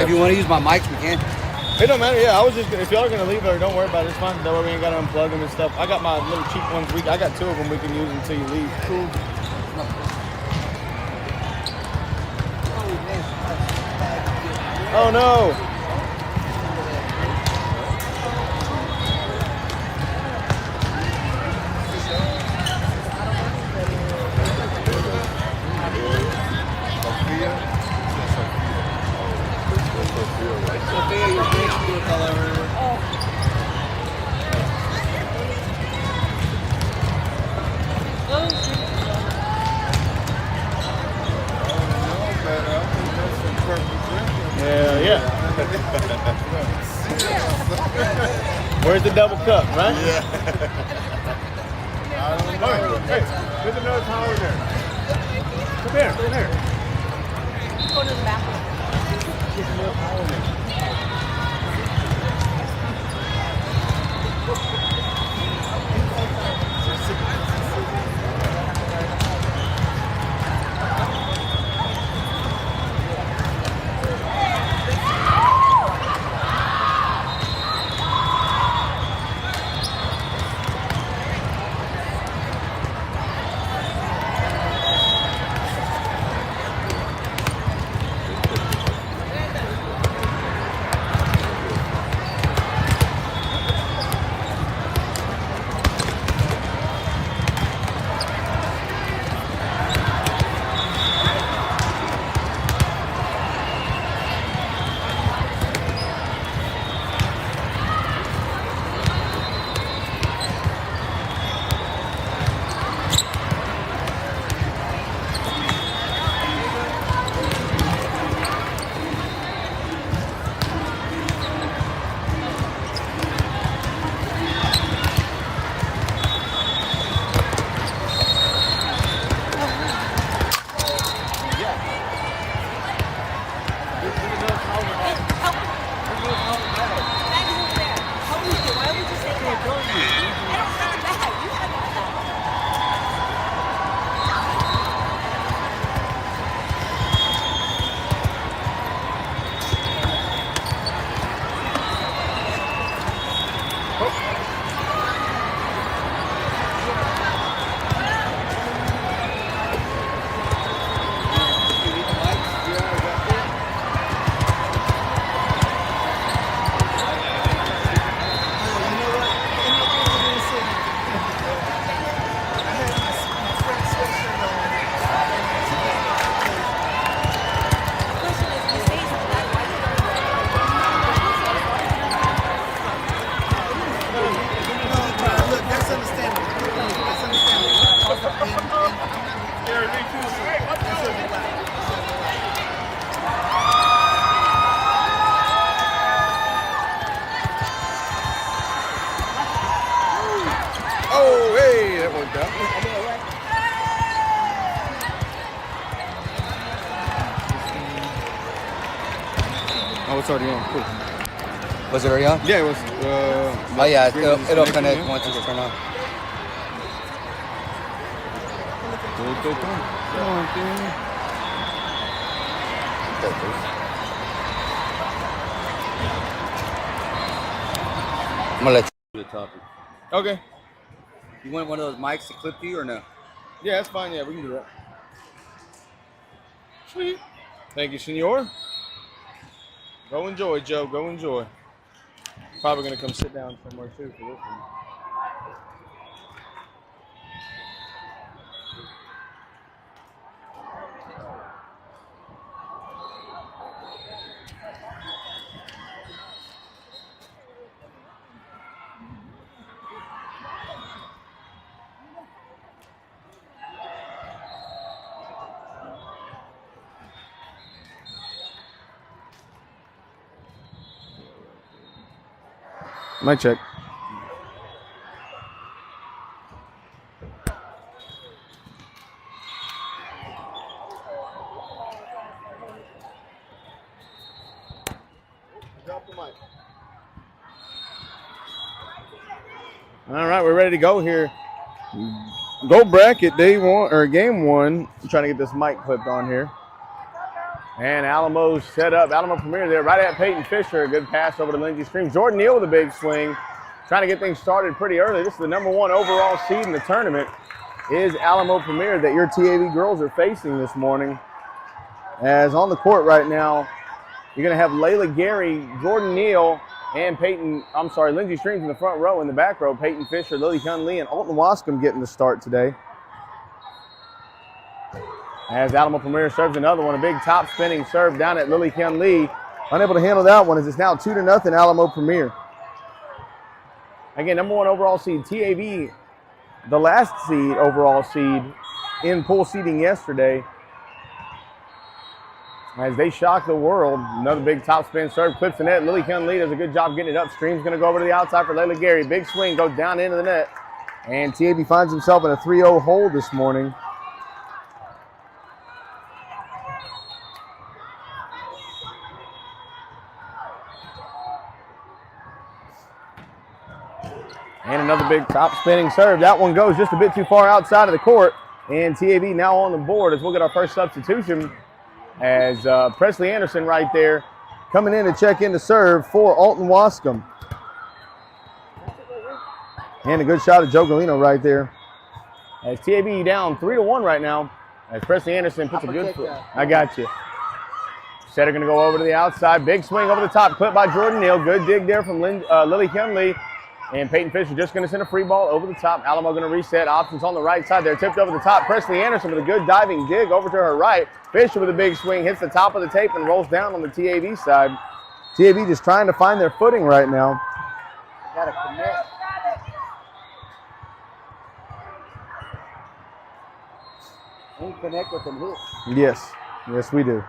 If you want to use my mics, we can. It don't matter. Yeah, I was just if y'all are gonna leave it, don't worry about it. It's fine. That way we ain't gotta unplug them and stuff. I got my little cheap ones. I got 2 of them we can use until you leave. Cool. Oh no. Yeah. Where's the double cup, right? Yeah. Hey, there's another towel over there. Come here. Go to the bathroom. There's another towel in there. Oh, hey, that worked out. Oh, it's already on. Cool. Was it already on? Yeah, it was. Oh yeah, it'll connect once it's turned on. Come on, dude. I'm gonna let you do the topic. Okay. You want one of those mics to clip you or no? Yeah, that's fine. Yeah, we can do that. Sweet. Thank you, senor. Go enjoy, Joe. Go enjoy. Probably gonna come sit down somewhere too for this one. Mic check. Drop the mic. All right, we're ready to go here. Go bracket day one or game one. I'm trying to get this mic clipped on here. And Alamo set up. Alamo Premier there right at Peyton Fisher. A good pass over to Lindsey Streams. Jordan Neal with a big swing. Trying to get things started pretty early. This is the #1 overall seed in the tournament. Is Alamo Premier that your TAV girls are facing this morning. As on the court right now, you're going to have Layla Gary, Jordan Neal, and Lindsey Streams in the front row. In the back row, Peyton Fisher, Lily Hyun Lee, and Alton Wascom getting the start today. As Alamo Premier serves another one, a big top spinning serve down at Lily Hyun Lee. Unable to handle that one as it's now 2-0 Alamo Premier. Again, #1 overall seed, TAV, the last seed, overall seed in pool seeding yesterday. As they shock the world, another big top spin serve, clips the net. Lily Hyun Lee does a good job getting it up. Stream's going to go over to the outside for Layla Gary. Big swing, goes down into the net. And TAV finds himself in a 3-0 hole this morning. And another big top spinning serve. That one goes just a bit too far outside of the court. And TAV now on the board as we'll get our first substitution. As Presley Anderson right there coming in to check in to serve for Alton Wascom. And a good shot of Joe Galino right there. As TAV down 3-1 right now. As Presley Anderson puts a good foot. I got you. Setter going to go over to the outside. Big swing over the top. Clip by Jordan Neal. Good dig there from Lily Hyun Lee. And Peyton Fisher just going to send a free ball over the top. Alamo going to reset. Options on the right side there. Tipped over the top. Presley Anderson with a good diving dig over to her right. Fisher with a big swing. Hits the top of the tape and rolls down on the TAV side. TAV just trying to find their footing right now. Got to commit. We connect with them hits. Yes. Yes, we do.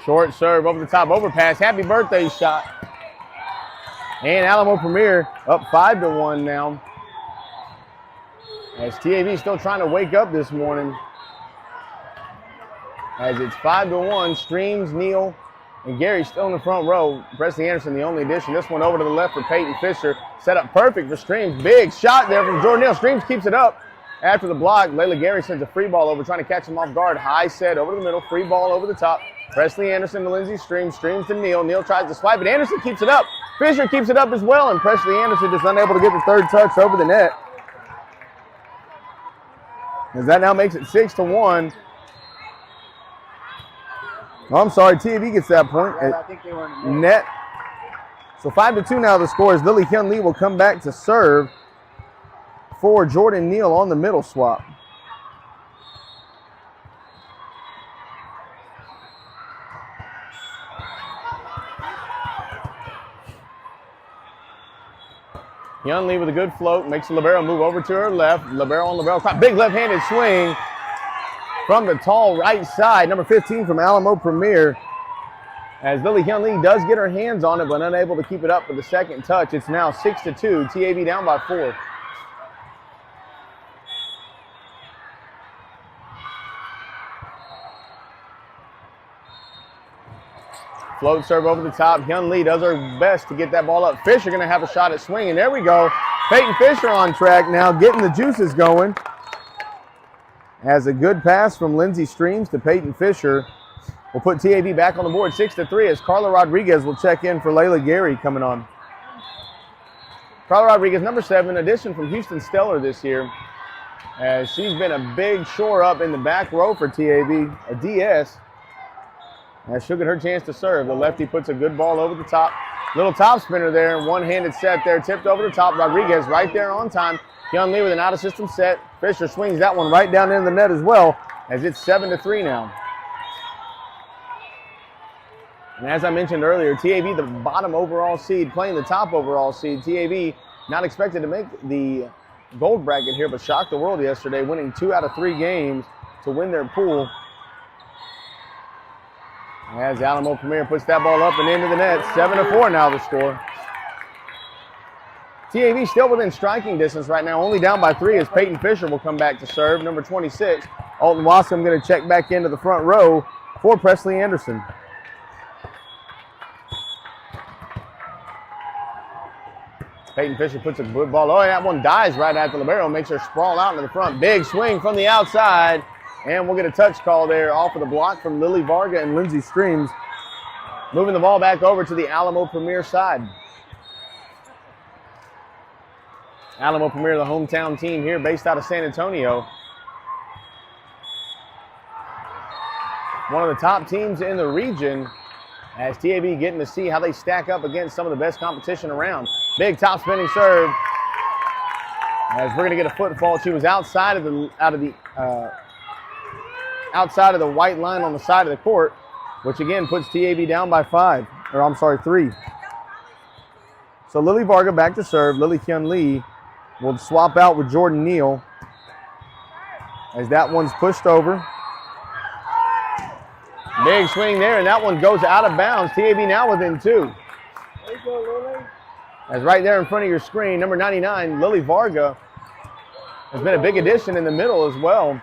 Short serve over the top, overpass, happy birthday shot. And Alamo Premier up 5-1 now. As TAV still trying to wake up this morning. As it's 5-1, Streams, Neal, and Gary still in the front row. Presley Anderson the only addition. This one over to the left for Peyton Fisher. Set up perfect for Streams. Big shot there from Jordan Neal. Streams keeps it up. After the block, Layla Gary sends a free ball over, trying to catch him off guard. High set over the middle, free ball over the top. Presley Anderson to Lindsey Streams, Streams to Neal. Neal tries to swipe it. Anderson keeps it up. Fisher keeps it up as well, and Presley Anderson just unable to get the third touch over the net. As that now makes it 6-1. Oh, I'm sorry, TAV gets that point. I think they were in the Net. So 5-2 now the score is Lily Hyun Lee will come back to serve for Jordan Neal on the middle swap. Hyun Lee with a good float, makes the libero move over to her left. Libero on libero, big left-handed swing from the tall right side. Number 15 from Alamo Premier. As Lily Hyun Lee does get her hands on it, but unable to keep it up for the second touch. It's now 6-2, TAV down by 4. Float serve over the top. Hyun Lee does her best to get that ball up. Fisher going to have a shot at swing, and there we go. Peyton Fisher on track now, getting the juices going. Has a good pass from Lindsey Streams to Peyton Fisher. We'll put TAV back on the board 6-3 as Carla Rodriguez will check in for Layla Gary coming on. Carla Rodriguez, number 7, addition from Houston Stellar this year. As she's been a big shore up in the back row for TAV, a DS. As she'll get her chance to serve. The lefty puts a good ball over the top. Little top spinner there, one-handed set there, tipped over the top. Rodriguez right there on time. Hyun Lee with an out-of-system set. Fisher swings that one right down into the net as well, as it's 7-3 now. And as I mentioned earlier, TAV, the bottom overall seed, playing the top overall seed. TAV not expected to make the gold bracket here, but shocked the world yesterday, winning 2 out of 3 games to win their pool. As Alamo Premier puts that ball up and into the net, 7-4 now the score. TAV still within striking distance right now, only down by 3 as Peyton Fisher will come back to serve. Number 26, Alton Wascom going to check back into the front row for Presley Anderson. Peyton Fisher puts a good ball. Oh, that one dies right at the libero, makes her sprawl out into the front. Big swing from the outside, And we'll get a touch call there off of the block from Lily Varga and Lindsey Streams. Moving the ball back over to the Alamo Premier side. Alamo Premier, the hometown team here based out of San Antonio. One of the top teams in the region, as TAV getting to see how they stack up against some of the best competition around. Big top spinning serve. As we're going to get a foot fault. She was outside of the white line on the side of the court, which again puts TAV down by 3. So Lily Varga back to serve. Lily Hyun Lee will swap out with Jordan Neal as that one's pushed over. Big swing there, and that one goes out of bounds. TAV now within 2. There you go, Lily. As right there in front of your screen, number 99, Lily Varga, has been a big addition in the middle as well.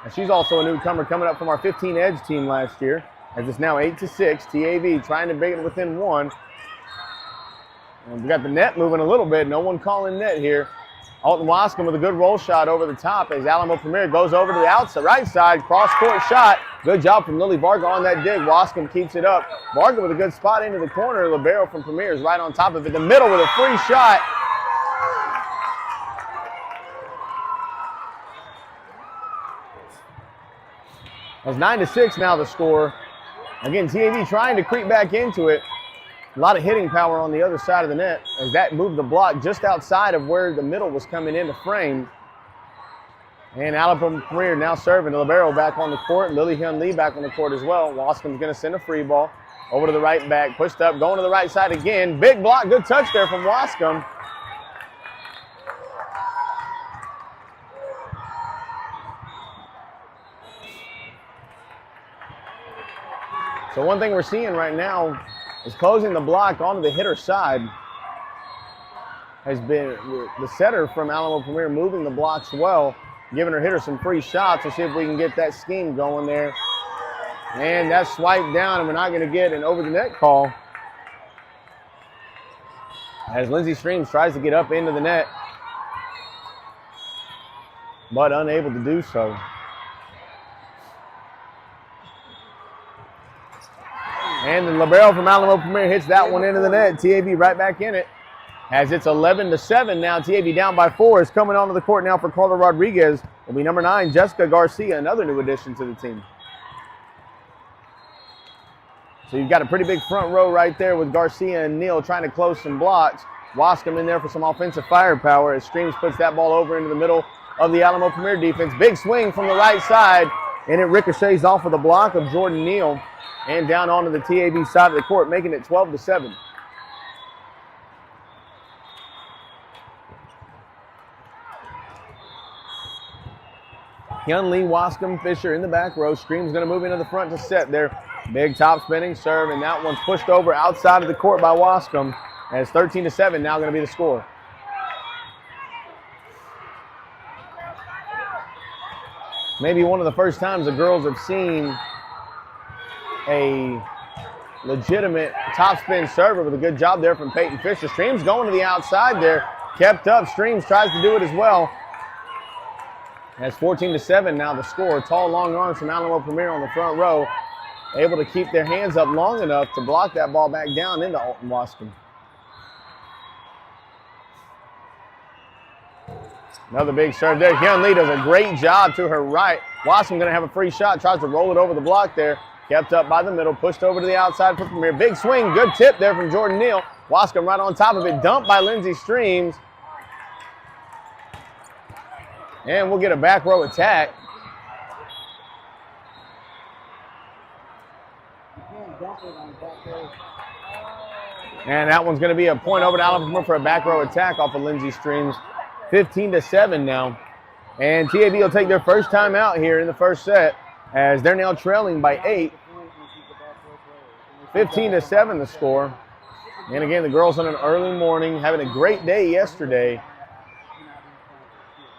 And she's also a newcomer coming up from our 15 Edge team last year. As it's now 8-6, TAV trying to bring it within 1. And we got the net moving a little bit. No one calling net here. Alton Wascom with a good roll shot over the top as Alamo Premier goes over to the outside, right side, cross-court shot. Good job from Lily Varga on that dig. Wascom keeps it up. Varga with a good spot into the corner. Libero from Premier is right on top of it. The middle with a free shot. It's 9-6 now the score. Again, TAV trying to creep back into it. A lot of hitting power on the other side of the net as that moved the block just outside of where the middle was coming into frame. And Alamo Premier now serving. Libero back on the court. Lily Hyun Lee back on the court as well. Wascom's going to send a free ball over to the right back. Pushed up, going to the right side again. Big block, good touch there from Wascom. So one thing we're seeing right now is closing the block onto the hitter side has been the setter from Alamo Premier moving the blocks well, giving her hitter some free shots. We'll see if we can get that scheme going there. And that's swiped down, and we're not going to get an over the net call as Lindsey Streams tries to get up into the net, but unable to do so. And the libero from Alamo Premier hits that one into the net. TAV right back in it. As it's 11-7 now. TAV down by 4 is coming onto the court now for Carla Rodriguez. Will be number 9, Jessica Garcia, another new addition to the team. So you've got a pretty big front row right there with Garcia and Neal trying to close some blocks. Wascom in there for some offensive firepower as Streams puts that ball over into the middle of the Alamo Premier defense. Big swing from the right side, and it ricochets off of the block of Jordan Neal and down onto the TAV side of the court, making it 12-7. Hyun Lee, Wascom, Fisher in the back row. Stream's going to move into the front to set there. Big top spinning serve, and that one's pushed over outside of the court by Wascom. And it's 13-7 now going to be the score. Maybe one of the first times the girls have seen a legitimate top spin server with a good job there from Peyton Fisher. Streams going to the outside there. Kept up. Streams tries to do it as well. That's 14-7 now the score. Tall, long arms from Alamo Premier on the front row. Able to keep their hands up long enough to block that ball back down into Alton Wascom. Another big serve there. Hyun Lee does a great job to her right. Wascom going to have a free shot. Tries to roll it over the block there. Kept up by the middle. Pushed over to the outside for Premier. Big swing. Good tip there from Jordan Neal. Wascom right on top of it. Dumped by Lindsey Streams. And we'll get a back row attack. And that one's going to be a point over to Alamo for a back row attack off of Lindsey Streams. 15-7 now. And TAV will take their first time out here in the first set as they're now trailing by 8. 15-7 the score. And again, the girls on an early morning, having a great day yesterday.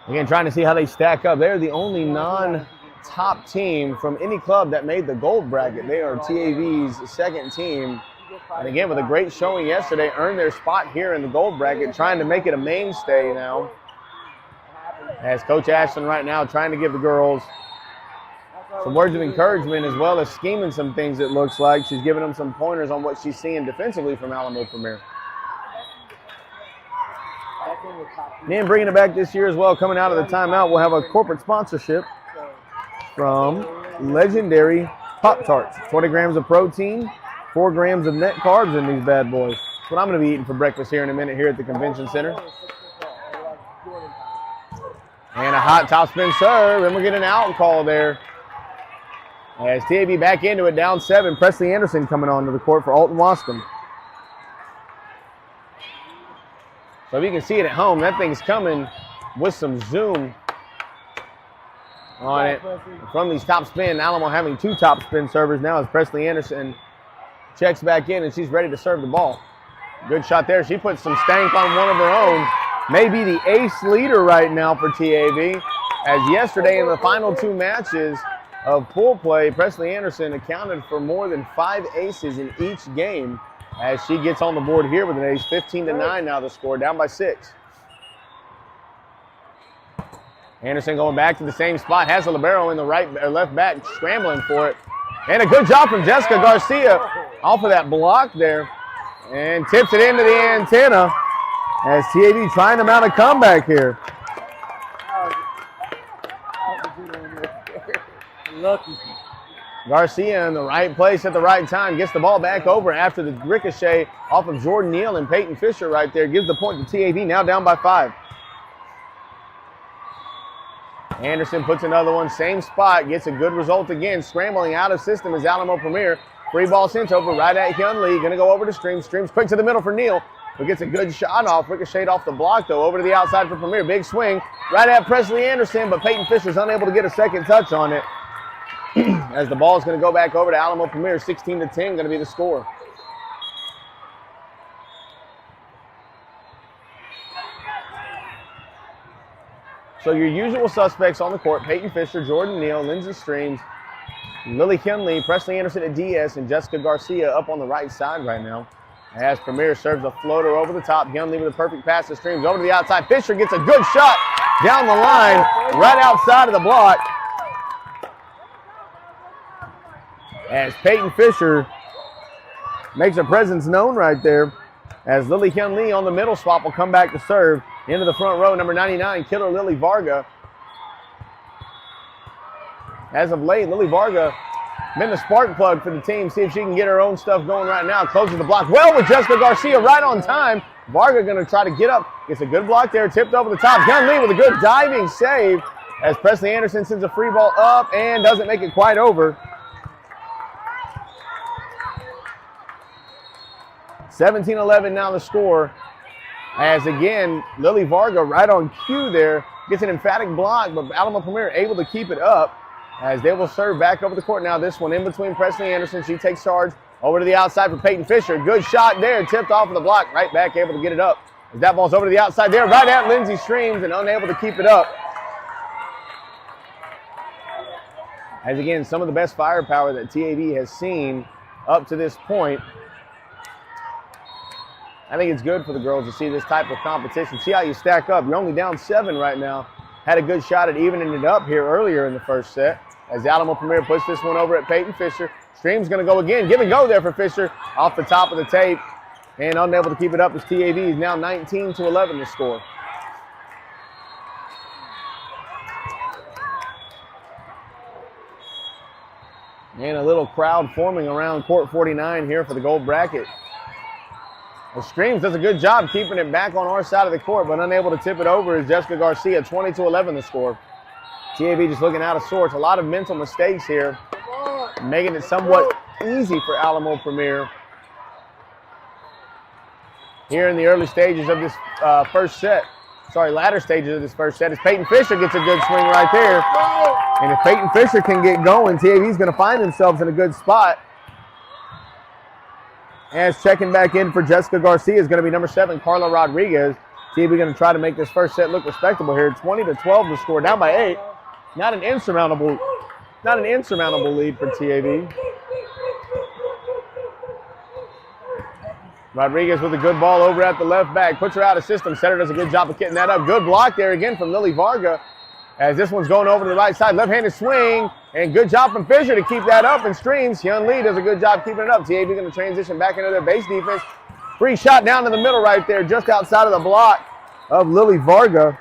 Again, trying to see how they stack up. They're the only non-top team from any club that made the gold bracket. They are TAV's second team. And again, with a great showing yesterday, earned their spot here in the gold bracket, trying to make it a mainstay now. As Coach Ashton right now trying to give the girls some words of encouragement as well as scheming some things, it looks like. She's giving them some pointers on what she's seeing defensively from Alamo Premier. Then bringing it back this year as well, coming out of the timeout, we'll have a corporate sponsorship from Legendary Pop-Tarts. 20 grams of protein, 4 grams of net carbs in these bad boys. That's what I'm going to be eating for breakfast here in a minute here at the convention center. And a hot topspin serve, and we'll get an out call there. As TAV back into it, down 7. Presley Anderson coming onto the court for Alton Wascom. So if you can see it at home, that thing's coming with some zoom on it. From these top spin, Alamo having 2 top spin servers now as Presley Anderson checks back in and she's ready to serve the ball. Good shot there. She puts some stank on one of her own. Maybe the ace leader right now for TAV. As yesterday in the final 2 matches of pool play, Presley Anderson accounted for more than 5 aces in each game. As she gets on the board here with an ace, 15-9 now the score, down by 6. Anderson going back to the same spot, has a libero in the right or left back, scrambling for it. And a good job from Jessica Garcia off of that block there. And tips it into the antenna as TAV trying to mount a comeback here. Lucky. Garcia in the right place at the right time. Gets the ball back over after the ricochet off of Jordan Neal and Peyton Fisher right there. Gives the point to TAV, now down by 5. Anderson puts another one, same spot. Gets a good result again. Scrambling out of system is Alamo Premier. Free ball sent over right at Hyun Lee. Going to go over to Streams. Streams quick to the middle for Neal. But gets a good shot off. Ricocheted off the block, though. Over to the outside for Premier. Big swing right at Presley Anderson, but Peyton Fisher's unable to get a second touch on it. As the ball is going to go back over to Alamo Premier, 16-10 going to be the score. So your usual suspects on the court, Peyton Fisher, Jordan Neal, Lindsey Streams, Lily Hyun Lee, Presley Anderson at DS, and Jessica Garcia up on the right side right now. As Premier serves a floater over the top, Hyun Lee with a perfect pass to Streams over to the outside. Fisher gets a good shot down the line, right outside of the block. As Peyton Fisher makes her presence known right there. As Lily Hyun Lee on the middle spot will come back to serve. Into the front row, number 99, Killer Lily Varga. As of late, Lily Varga been the spark plug for the team. See if she can get her own stuff going right now. Closes the block well with Jessica Garcia right on time. Varga going to try to get up. Gets a good block there, tipped over the top. Hyun Lee with a good diving save as Presley Anderson sends a free ball up and doesn't make it quite over. 17-11 now the score. As again, Lily Varga right on cue there. Gets an emphatic block, but Alamo Premier able to keep it up as they will serve back over the court now. This one in between Presley Anderson. She takes charge over to the outside for Peyton Fisher. Good shot there, tipped off of the block. Right back, able to get it up. As that ball's over to the outside there, right at Lindsey Streams and unable to keep it up. As again, some of the best firepower that TAV has seen up to this point. I think it's good for the girls to see this type of competition. See how you stack up. You're only down 7 right now. Had a good shot at evening it up here earlier in the first set. As Alamo Premier puts this one over at Peyton Fisher. Stream's going to go again. Give and go there for Fisher off the top of the tape. And unable to keep it up as TAV is now 19-11 to score. And a little crowd forming around court 49 here for the gold bracket. Well, Streams does a good job keeping it back on our side of the court, but unable to tip it over is Jessica Garcia, 20-11 the score. TAV just looking out of sorts. A lot of mental mistakes here, making it somewhat easy for Alamo Premier. Here in the early stages of this latter stages of this first set, as Peyton Fisher gets a good swing right there. And if Peyton Fisher can get going, TAV's going to find themselves in a good spot. As checking back in for Jessica Garcia is going to be number 7, Carla Rodriguez. TAV going to try to make this first set look respectable here. 20-12 to score, down by 8. Not an insurmountable lead for TAV. Rodriguez with a good ball over at the left back. Puts her out of system. Setter does a good job of getting that up. Good block there again from Lily Varga. As this one's going over to the right side, left-handed swing, and good job from Fisher to keep that up in streams. Hyun Lee does a good job keeping it up. TAV going to transition back into their base defense. Free shot down to the middle right there, just outside of the block of Lily Varga.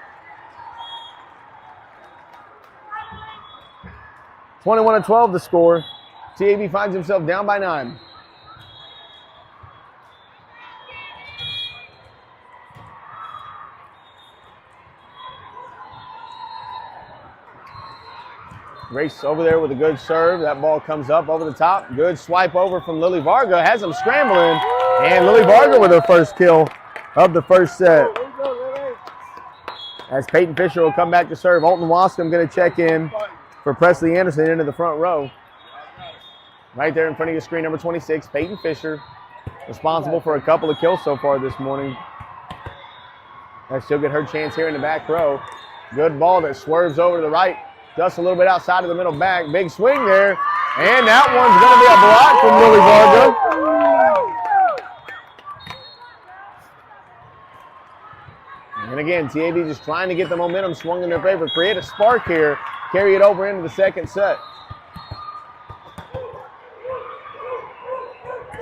21-12 the score. TAV finds himself down by 9. Race over there with a good serve. That ball comes up over the top. Good swipe over from Lily Varga. Has him scrambling. And Lily Varga with her first kill of the first set. As Peyton Fisher will come back to serve. Alton Wascom going to check in for Presley Anderson into the front row. Right there in front of your screen, number 26, Peyton Fisher. Responsible for a couple of kills so far this morning. As she'll get her chance here in the back row. Good ball that swerves over to the right. Just a little bit outside of the middle back. Big swing there. And that one's going to be a block from Lily Varga. And again, TAV just trying to get the momentum swung in their favor. Create a spark here. Carry it over into the second set.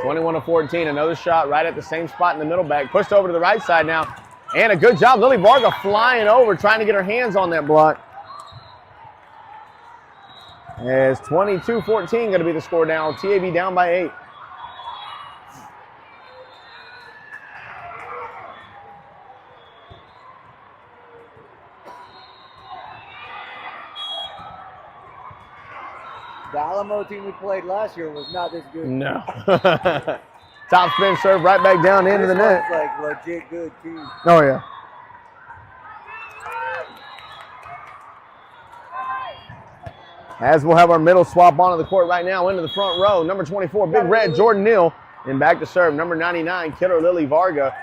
21-14. Another shot right at the same spot in the middle back. Pushed over to the right side now. And a good job. Lily Varga flying over, trying to get her hands on that block. As 22-14 going to be the score now. TAV down by 8. The Alamo team we played last year was not this good. No. Top spin serve right back down into the net. Like legit good team. Oh, yeah. As we'll have our middle swap onto the court right now into the front row. Number 24, Big Red, Jordan Neal. And back to serve, number 99, Killer Lily Varga.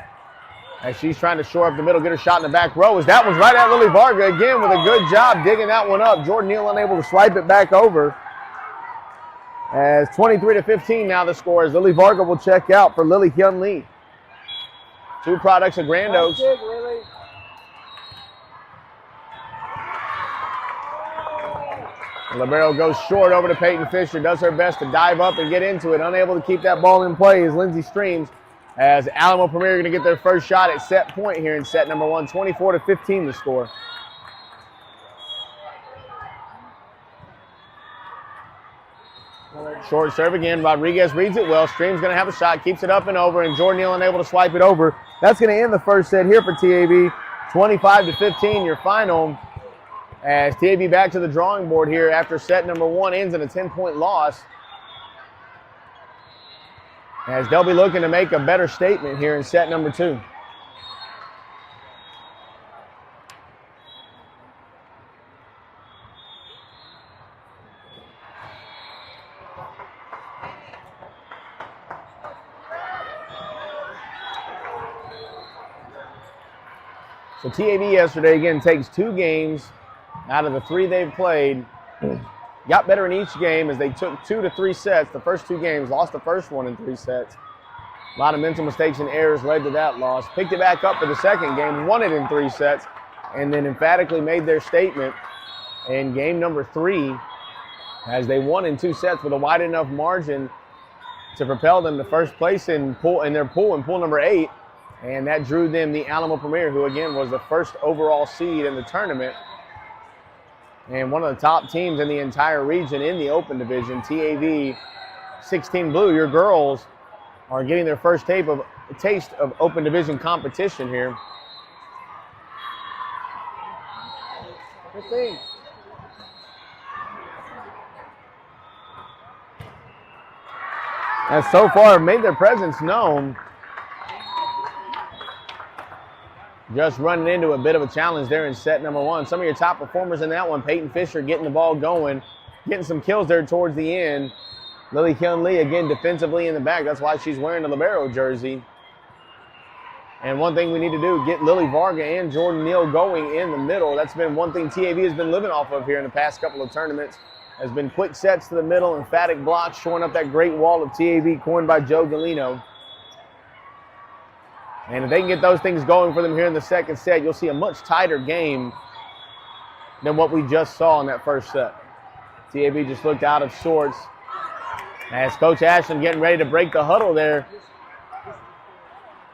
As she's trying to shore up the middle, get her shot in the back row. As that one's right at Lily Varga again with a good job digging that one up. Jordan Neal unable to swipe it back over. As 23-15 now the score, as Lily Varga will check out for Lily Hyun Lee. Two products of Grand Oaks. Libero goes short over to Peyton Fisher, does her best to dive up and get into it. Unable to keep that ball in play is Lindsey Streams, as Alamo Premier are going to get their first shot at set point here in set number 1. 24-15 the score. Short serve again. Rodriguez reads it well. Streams going to have a shot, keeps it up and over, and Jordan Neal unable to swipe it over. That's going to end the first set here for TAV. 25-15 your final. As TAV back to the drawing board here after set number 1 ends in a 10-point loss. As they'll be looking to make a better statement here in set number 2. So TAV yesterday again takes 2 games out of the 3 they've played. Got better in each game as they took 2 to 3 sets. The first 2 games, lost the first one in 3 sets. A lot of mental mistakes and errors led to that loss. Picked it back up for the second game, won it in 3 sets, and then emphatically made their statement in game number 3 as they won in 2 sets with a wide enough margin to propel them to first place in their pool number 8. And that drew them the Alamo Premier, who again was the first overall seed in the tournament. And one of the top teams in the entire region in the Open Division. TAV 16 Blue, your girls are getting their first taste of Open Division competition here. 15. Has so far made their presence known. Just running into a bit of a challenge there in set number 1. Some of your top performers in that one, Peyton Fisher getting the ball going, getting some kills there towards the end. Lily Hyun Lee, again, defensively in the back. That's why she's wearing the libero jersey. And one thing we need to do, get Lily Varga and Jordan Neal going in the middle. That's been one thing TAV has been living off of here in the past couple of tournaments. Has been quick sets to the middle, emphatic blocks, shoring up that great wall of TAV coined by Joe Galino. And if they can get those things going for them here in the second set, you'll see a much tighter game than what we just saw in that first set. TAV just looked out of sorts as Coach Ashland getting ready to break the huddle there.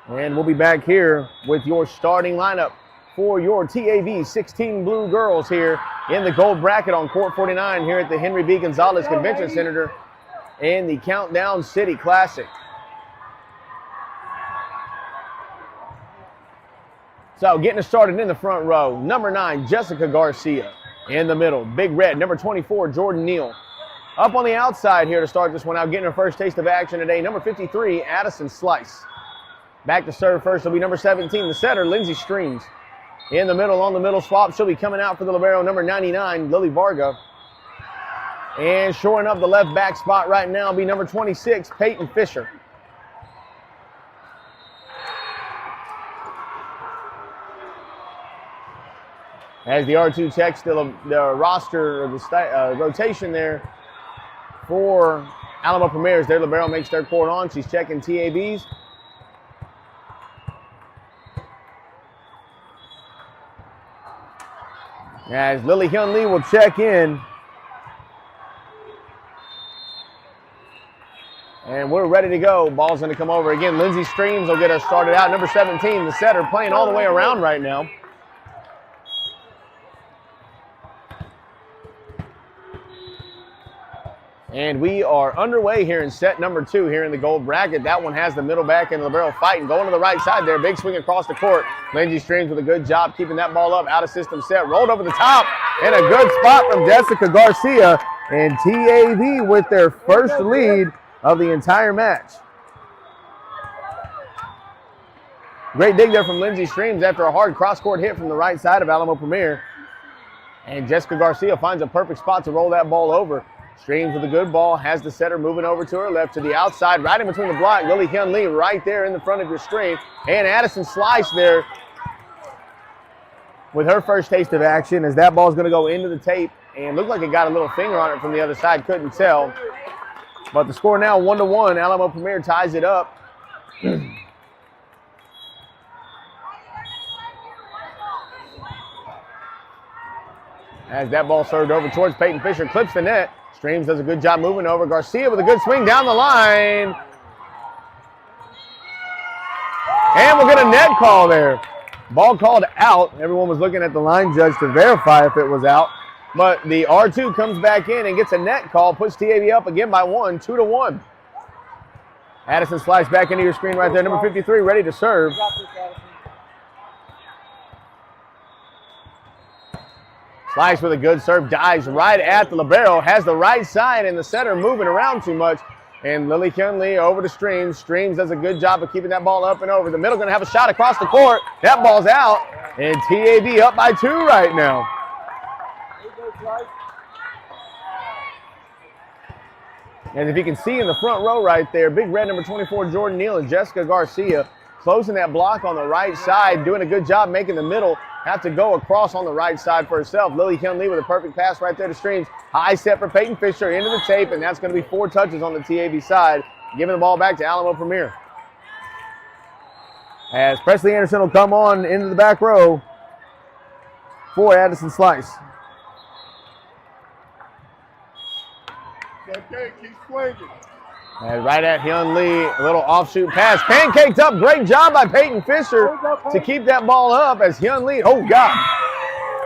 And we'll be back here with your starting lineup for your TAV 16 Blue Girls here in the gold bracket on court 49 here at the Henry B. Gonzalez Convention Center in the Countdown City Classic. So getting us started in the front row, number 9, Jessica Garcia. In the middle, Big Red, number 24, Jordan Neal. Up on the outside here to start this one out, getting her first taste of action today, number 53, Addison Slice. Back to serve first will be number 17, the setter, Lindsey Streams. In the middle, on the middle swap, she'll be coming out for the libero, number 99, Lily Varga. And shoring up the left back spot right now will be number 26, Peyton Fisher. As the R2 checks the roster, or the rotation there for Alamo Premiers. Their libero makes their court on. She's checking TAVs. As Lily Hyun Lee will check in. And we're ready to go. Ball's going to come over again. Lindsey Streams will get us started out. Number 17, the setter, playing all the way around right now. And we are underway here in set number 2 here in the gold bracket. That one has the middle back and libero fighting. Going to the right side there. Big swing across the court. Lindsey Streams with a good job keeping that ball up. Out of system set. Rolled over the top. And a good spot from Jessica Garcia. And TAV with their first lead of the entire match. Great dig there from Lindsey Streams after a hard cross-court hit from the right side of Alamo Premier. And Jessica Garcia finds a perfect spot to roll that ball over. Streams with a good ball, has the setter moving over to her left to the outside, right in between the block. Lily Hyun Lee right there in the front of your stream. And Addison Slice there with her first taste of action as that ball's going to go into the tape. And looked like it got a little finger on it from the other side, couldn't tell. But the score now 1-1. Alamo Premier ties it up. As that ball served over towards Peyton Fisher, clips the net. Streams does a good job moving over. Garcia with a good swing down the line. And we'll get a net call there. Ball called out. Everyone was looking at the line judge to verify if it was out. But the R2 comes back in and gets a net call. Puts TAV up again by 1, 2-1. Addison Slice back into your screen right there. Number 53 ready to serve. Slice with a good serve, dives right at the libero, has the right side and the setter moving around too much. And Lily Hyun Lee over to Streams. Streams does a good job of keeping that ball up and over. The middle going to have a shot across the court. That ball's out. And TAV up by 2 right now. And if you can see in the front row right there, Big Red number 24, Jordan Neal and Jessica Garcia closing that block on the right side, doing a good job making the middle have to go across on the right side for herself. Lily Hyun Lee with a perfect pass right there to Streams. High set for Peyton Fisher into the tape, and that's going to be 4 touches on the TAV side, giving the ball back to Alamo Premier. As Presley Anderson will come on into the back row for Addison Slice. Okay, keep swinging. And right at Hyun Lee, a little offshoot pass. Pancaked up, great job by Peyton Fisher to keep that ball up as Hyun Lee, oh God,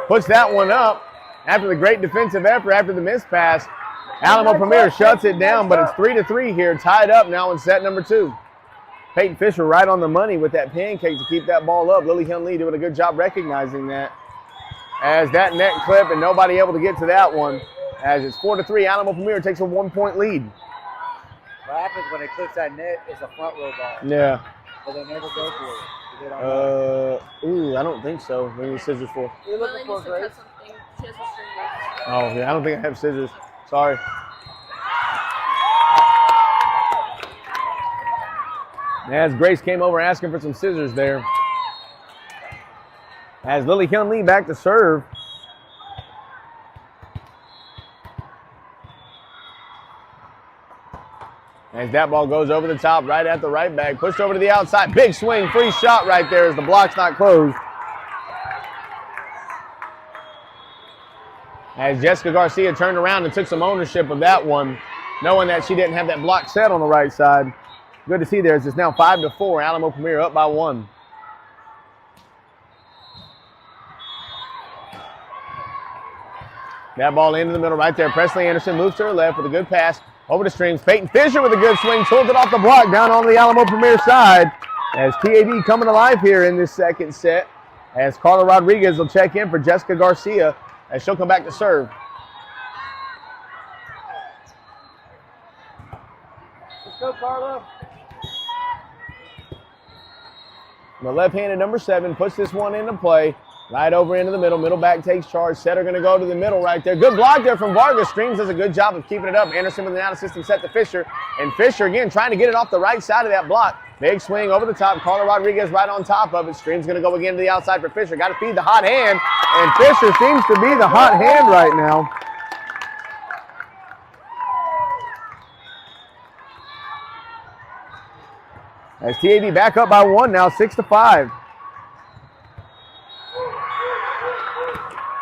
puts that one up after the great defensive effort, after the missed pass. Alamo Premier shuts it down, but it's 3-3 here, tied up now in set number 2. Peyton Fisher right on the money with that pancake to keep that ball up. Lily Hyun Lee doing a good job recognizing that. As that net clip and nobody able to get to that one. As it's 4-3, Alamo Premier takes a 1-point lead. What happens when it clips that net is a front row ball. Yeah. But they never go for it. Ooh, I don't think so. We need scissors for. You're looking for Grace? Oh, yeah, I don't think I have scissors. Sorry. As Grace came over asking for some scissors there. As Lily Hyun Lee back to serve. As that ball goes over the top, right at the right back, pushed over to the outside. Big swing, free shot right there as the block's not closed. As Jessica Garcia turned around and took some ownership of that one, knowing that she didn't have that block set on the right side. Good to see there as it's now 5-4. Alamo Premier up by 1. That ball into the middle right there. Presley Anderson moves to her left with a good pass over the streams. Peyton Fisher with a good swing. Tools it off the block down on the Alamo Premier side. As TAV coming alive here in this second set. As Carla Rodriguez will check in for Jessica Garcia as she'll come back to serve. Let's go, Carla. The left-handed number 7 puts this one into play. Right over into the middle. Middle back takes charge. Setter going to go to the middle right there. Good block there from Vargas. Streams does a good job of keeping it up. Anderson with an out-of-system set to Fisher. And Fisher again trying to get it off the right side of that block. Big swing over the top. Carla Rodriguez right on top of it. Streams going to go again to the outside for Fisher. Got to feed the hot hand. And Fisher seems to be the hot hand right now. As TAV back up by 1 now, 6-5.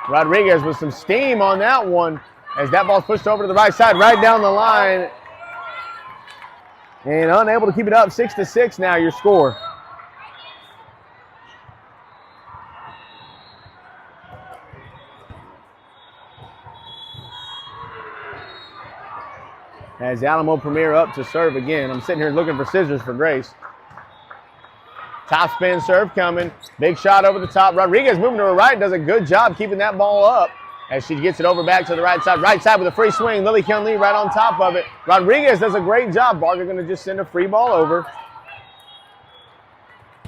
Rodriguez with some steam on that one as that ball's pushed over to the right side, right down the line. And unable to keep it up, 6-6 now your score. As Alamo Premier up to serve again. I'm sitting here looking for scissors for Grace. Top spin serve coming. Big shot over the top. Rodriguez moving to her right. Does a good job keeping that ball up as she gets it over back to the right side. Right side with a free swing. Lily Kyun Lee right on top of it. Rodriguez does a great job. Varga going to just send a free ball over.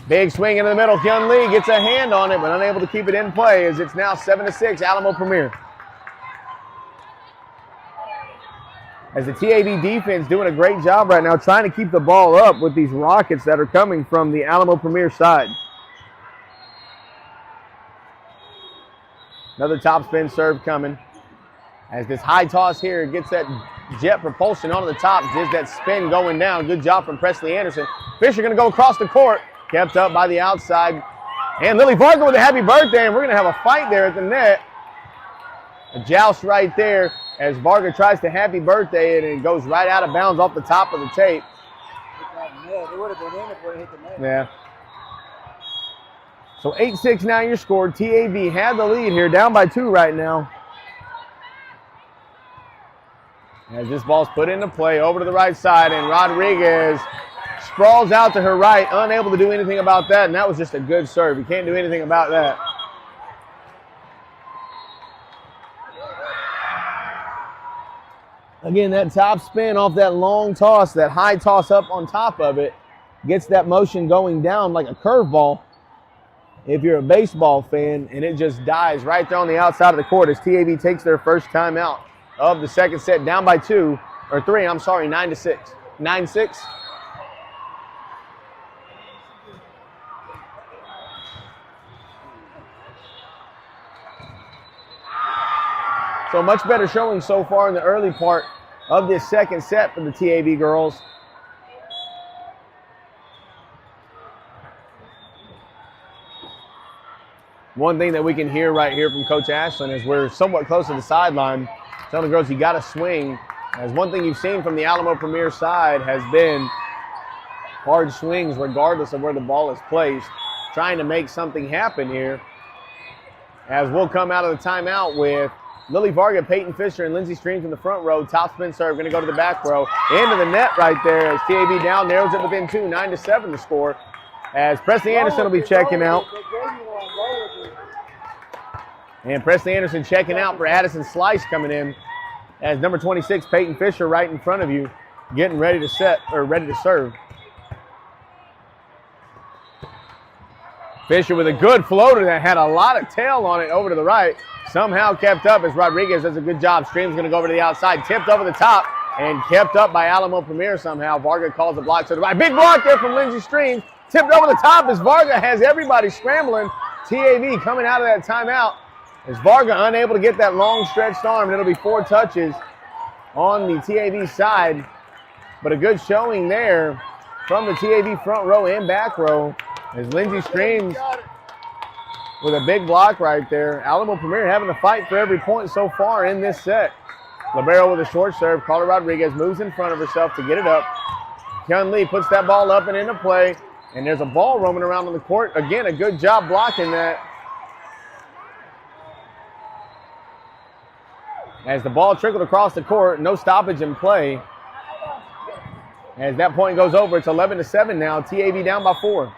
Big swing into the middle. Kyun Lee gets a hand on it but unable to keep it in play as it's now 7-6 Alamo Premier. As the TAV defense doing a great job right now trying to keep the ball up with these rockets that are coming from the Alamo Premier side. Another top spin serve coming. As this high toss here gets that jet propulsion onto the top. Just that spin going down. Good job from Presley Anderson. Fisher going to go across the court. Kept up by the outside. And Lily Varga with a happy birthday. And we're going to have a fight there at the net. A joust right there as Varga tries to happy birthday it and it goes right out of bounds off the top of the tape. It would have been in if it hit the net. Yeah. So 8-6 now your score. TAV had the lead here, down by 2 right now. As this ball's put into play over to the right side and Rodriguez sprawls out to her right, unable to do anything about that, and that was just a good serve. You can't do anything about that. Again, that top spin off that long toss, that high toss up on top of it, gets that motion going down like a curveball if you're a baseball fan, and it just dies right there on the outside of the court as TAV takes their first timeout of the second set, down by 3, 9-6. 9-6. So much better showing so far in the early part of this second set for the TAV girls. One thing that we can hear right here from Coach Ashland is we're somewhat close to the sideline. Telling the girls you got to swing. As one thing you've seen from the Alamo Premier side has been hard swings regardless of where the ball is placed. Trying to make something happen here. As we'll come out of the timeout with Lily Varga, Peyton Fisher, and Lindsey Streams in the front row. Top spin serve going to go to the back row. Into the net right there as TAV down, narrows it within 2, 9-7 the score. As Presley Anderson will be checking out. And Presley Anderson checking out for Addison Slice coming in. As number 26, Peyton Fisher right in front of you, getting ready to serve. Fisher with a good floater that had a lot of tail on it over to the right. Somehow kept up as Rodriguez does a good job. Streams going to go over to the outside. Tipped over the top and kept up by Alamo Premier somehow. Varga calls the block to the right. Big block there from Lindsey Streams. Tipped over the top as Varga has everybody scrambling. TAV coming out of that timeout as Varga unable to get that long stretched arm. It'll be 4 touches on the TAV side. But a good showing there from the TAV front row and back row as Lindsey Streams with a big block right there. Alamo Premier having to fight for every point so far in this set. Libero with a short serve. Carla Rodriguez moves in front of herself to get it up. Hyun Lee puts that ball up and into play. And there's a ball roaming around on the court. Again, a good job blocking that. As the ball trickled across the court, no stoppage in play. As that point goes over, it's 11-7 now. TAV down by 4.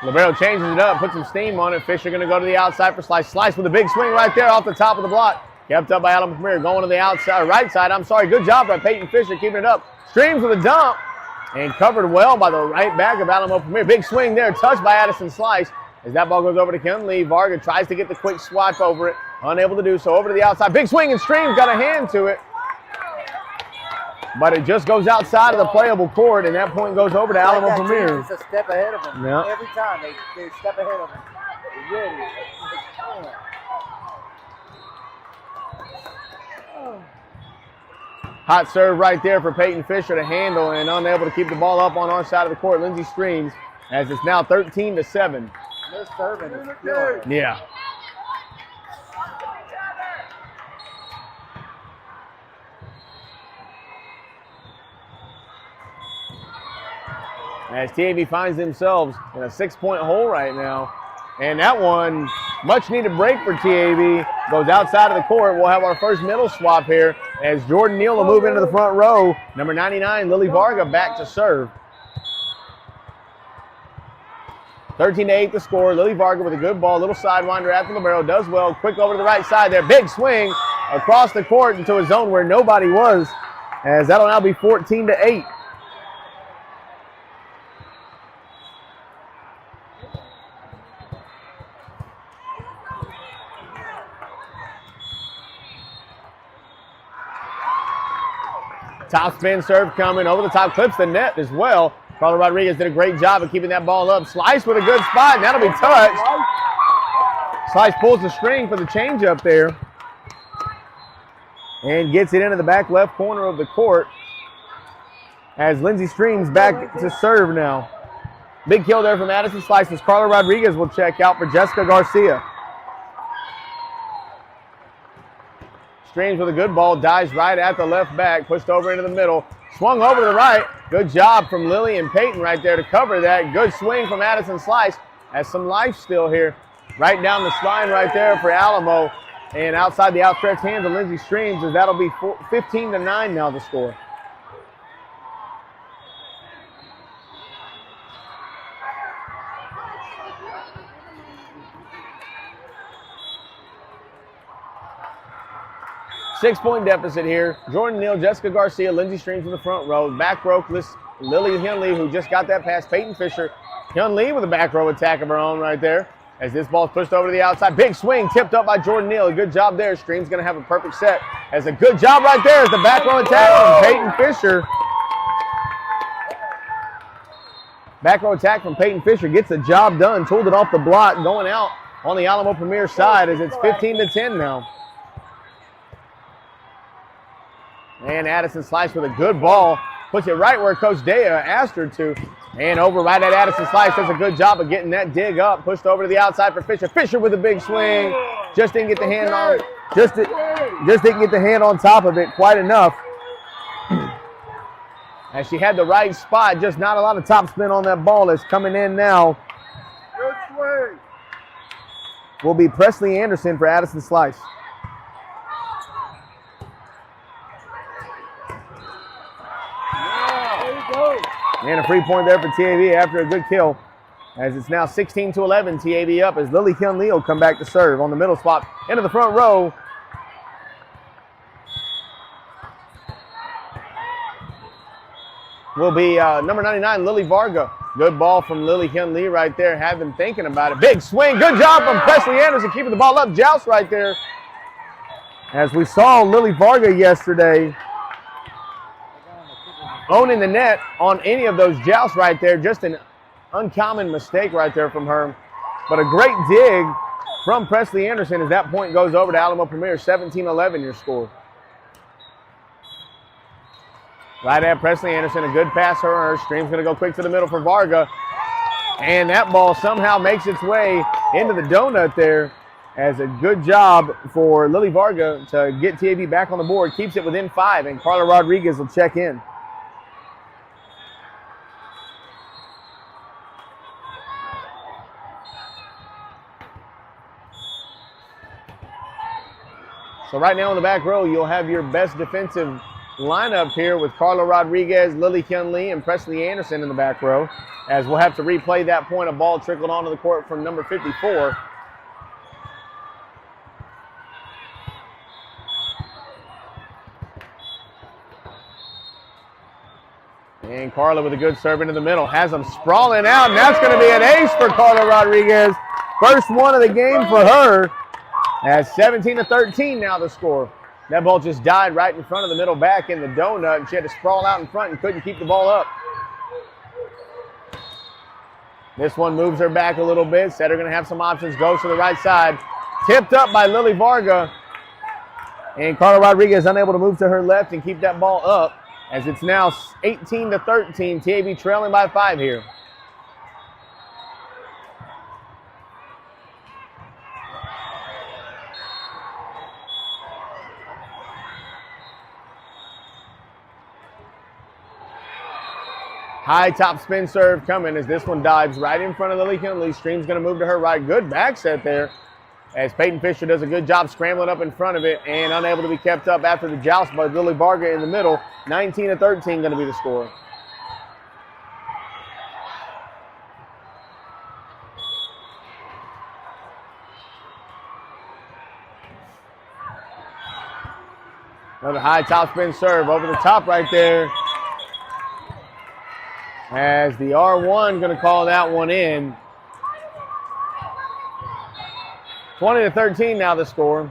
Libero changes it up, puts some steam on it. Fisher going to go to the outside for Slice. Slice with a big swing right there off the top of the block. Kept up by Alamo Premier, going to the outside, right side. Good job by Peyton Fisher keeping it up. Streams with a dump and covered well by the right back of Alamo Premier. Big swing there, touched by Addison Slice. As that ball goes over to Hyun Lee, Varga tries to get the quick swipe over it. Unable to do so. Over to the outside. Big swing and Streams got a hand to it. But it just goes outside of the playable court, and that point goes over to Alamo Premier. It's a step ahead of them. Yeah. Every time they step ahead of them. Really. Hot serve right there for Peyton Fisher to handle, and unable to keep the ball up on our side of the court. Lindsey Streams, as it's now 13-7. They're serving is killing. Yeah. As TAV finds themselves in a 6-point hole right now. And that one, much needed break for TAV, goes outside of the court. We'll have our first middle swap here as Jordan Neal will move into the front row. Number 99, Lily Varga, back to serve. 13-8 the score. Lily Varga with a good ball. Little sidewinder at the libero. Does well. Quick over to the right side there. Big swing across the court into a zone where nobody was. As that'll now be 14-8. Top spin serve coming over the top. Clips the net as well. Carla Rodriguez did a great job of keeping that ball up. Slice with a good spot, and that'll be touched. Slice pulls the string for the change up there and gets it into the back left corner of the court as Lindsey Streams back to serve now. Big kill there from Addison Slice as Carla Rodriguez will check out for Jessica Garcia. Streams with a good ball, dives right at the left back, pushed over into the middle. Swung over to the right. Good job from Lily and Peyton right there to cover that. Good swing from Addison Slice. Has some life still here. Right down the line right there for Alamo. And outside the outstretched hands of Lindsey Streams, as that'll be 15-9 now the score. Six-point deficit here. Jordan Neal, Jessica Garcia, Lindsey Streams in the front row. Back row, Lily Hyun Lee, who just got that pass. Peyton Fisher. Hyun Lee with a back row attack of her own right there. As this ball's pushed over to the outside. Big swing, tipped up by Jordan Neal. A good job there. Streams going to have a perfect set. As a good job right there as the back row attack from Peyton Fisher. Back row attack from Peyton Fisher gets the job done. Tooled it off the block, going out on the Alamo Premier side as it's 15-10 now. And Addison Slice with a good ball. Puts it right where Coach Dea asked her to. And over right at Addison Slice. Does a good job of getting that dig up. Pushed over to the outside for Fisher. Fisher with a big swing. Just didn't get the hand on. Just didn't get the hand on top of it quite enough. As she had the right spot. Just not a lot of top spin on that ball. That's coming in now. Good swing. Will be Presley Anderson for Addison Slice. And a free point there for TAV after a good kill. As it's now 16-11, TAV up as Lily Hyun Lee will come back to serve on the middle spot. Into the front row. Will be number 99, Lily Varga. Good ball from Lily Hyun Lee right there. Had them thinking about it. Big swing. Good job from Presley Anderson keeping the ball up. Joust right there. As we saw Lily Varga yesterday owning the net on any of those jousts right there. Just an uncommon mistake right there from her. But a great dig from Presley Anderson as that point goes over to Alamo Premier. 17-11 your score. Right at Presley Anderson, a good pass for her. Stream's going to go quick to the middle for Varga. And that ball somehow makes its way into the donut there. As a good job for Lily Varga to get TAV back on the board. Keeps it within 5, and Carla Rodriguez will check in. So right now in the back row, you'll have your best defensive lineup here with Carla Rodriguez, Lily Hyun Lee, and Presley Anderson in the back row, as we'll have to replay that point. A ball trickled onto the court from number 54. And Carla with a good serve into the middle. Has them sprawling out, and that's going to be an ace for Carla Rodriguez. First one of the game for her. At 17-13 now the score. That ball just died right in front of the middle back in the donut, and she had to sprawl out in front and couldn't keep the ball up. This one moves her back a little bit. Setter going to have some options. Goes to the right side. Tipped up by Lily Varga. And Carla Rodriguez unable to move to her left and keep that ball up, as it's now 18-13. TAV trailing by 5 here. High top spin serve coming as this one dives right in front of Lily Kinley. Stream's going to move to her right. Good back set there as Peyton Fisher does a good job scrambling up in front of it and unable to be kept up after the joust by Lily Varga in the middle. 19-13 going to be the score. Another high top spin serve over the top right there. As the R1 going to call that one in. 20-13 now the score.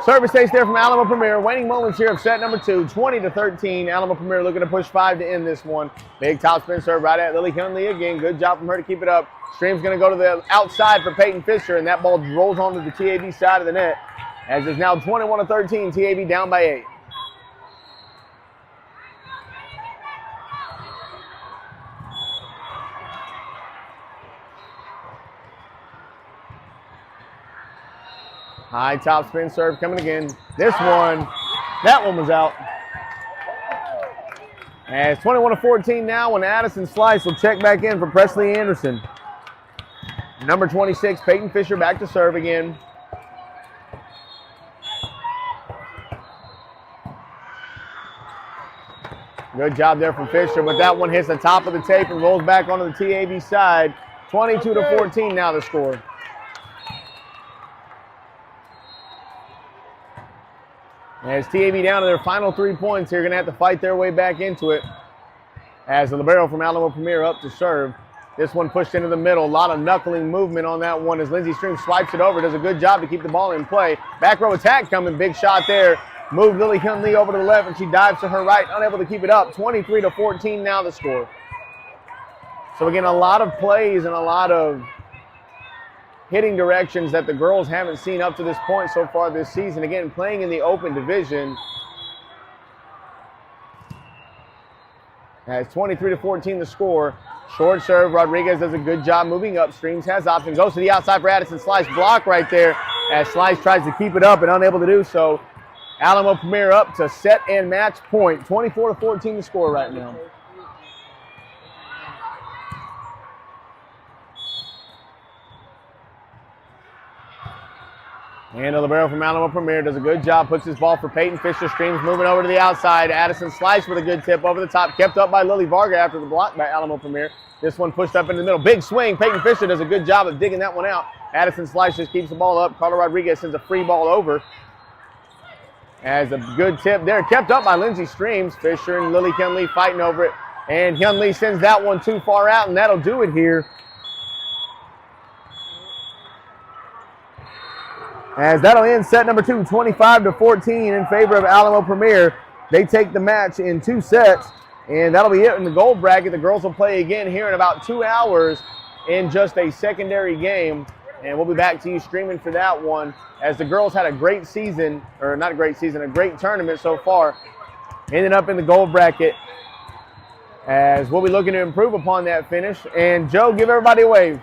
Service takes there from Alamo Premier. Waning moments here of set number 2. 20-13. Alamo Premier looking to push 5 to end this one. Big top spin serve right at Lily Hunley again. Good job from her to keep it up. Stream's going to go to the outside for Peyton Fisher, and that ball rolls onto the TAV side of the net. As it's now 21-13. TAV down by 8. High top spin serve coming again. This one, that one was out. And it's 21-14 now when Addison Slice will check back in for Presley Anderson. Number 26, Peyton Fisher back to serve again. Good job there from Fisher, but that one hits the top of the tape and rolls back onto the TAV side. 22-14 now the score. As TAV down to their final 3 points here, going to have to fight their way back into it. As the libero from Alamo Premier up to serve. This one pushed into the middle. A lot of knuckling movement on that one as Lindsey Stream swipes it over. Does a good job to keep the ball in play. Back row attack coming. Big shot there. Moved Lily Hyun Lee over to the left, and she dives to her right. Unable to keep it up. 23-14 now the score. So again, a lot of plays and a lot of hitting directions that the girls haven't seen up to this point so far this season. Again, playing in the open division. As 23-14 the score. Short serve. Rodriguez does a good job moving up. Streams has options. Goes to the outside for Addison Slice. Block right there as Slice tries to keep it up and unable to do so. Alamo Premier up to set and match point. 24-14 the score right now. And the libero from Alamo Premier does a good job, puts his ball for Peyton Fisher. Streams moving over to the outside. Addison Slice with a good tip over the top, kept up by Lily Varga after the block by Alamo Premier. This one pushed up in the middle. Big swing. Peyton Fisher does a good job of digging that one out. Addison Slice just keeps the ball up. Carla Rodriguez sends a free ball over. As a good tip there, kept up by Lindsey Streams. Fisher and Lily Hyun Lee fighting over it. And Hyun Lee sends that one too far out, and that'll do it here. As that'll end set number 2, 25-14 in favor of Alamo Premier. They take the match in 2 sets, and that'll be it in the gold bracket. The girls will play again here in about 2 hours in just a secondary game. And we'll be back to you streaming for that one, as the girls had a great season, or not a great season, a great tournament so far. Ended up in the gold bracket, as we'll be looking to improve upon that finish. And Joe, give everybody a wave.